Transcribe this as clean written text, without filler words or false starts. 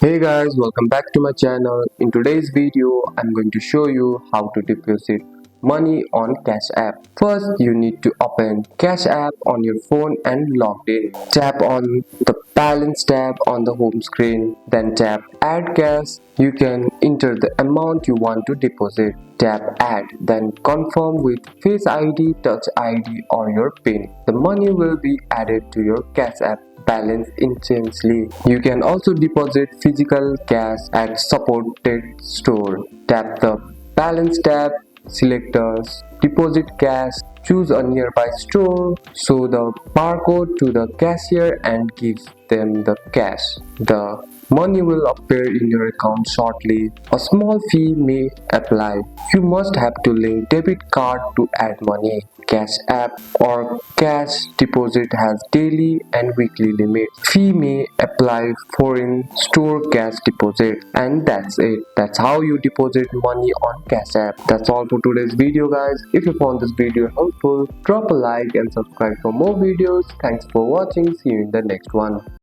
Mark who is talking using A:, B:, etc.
A: Hey guys, welcome back to my channel. In today's video, I'm going to show you how to deposit money on Cash App. First, you need to open Cash App on your phone and log in. Tap on the Balance tab on the home screen. Then tap Add Cash. You can enter the amount you want to deposit. Tap Add, then confirm with Face ID, Touch ID or your PIN. The money will be added to your Cash App balance instantly. You can also deposit physical cash at supported store. Tap the Balance tab, select the Deposit Cash, choose a nearby store, show the barcode to the cashier and give them the cash. The money will appear in your account shortly. A small fee may apply. You must have to link debit card to add money. Cash App or cash deposit has daily and weekly limit. Fee may apply for in-store cash deposit, and that's it. That's how you deposit money on Cash App. That's all for today's video, guys. If you found this video helpful, drop a like and subscribe for more videos. Thanks for watching. See you in the next one.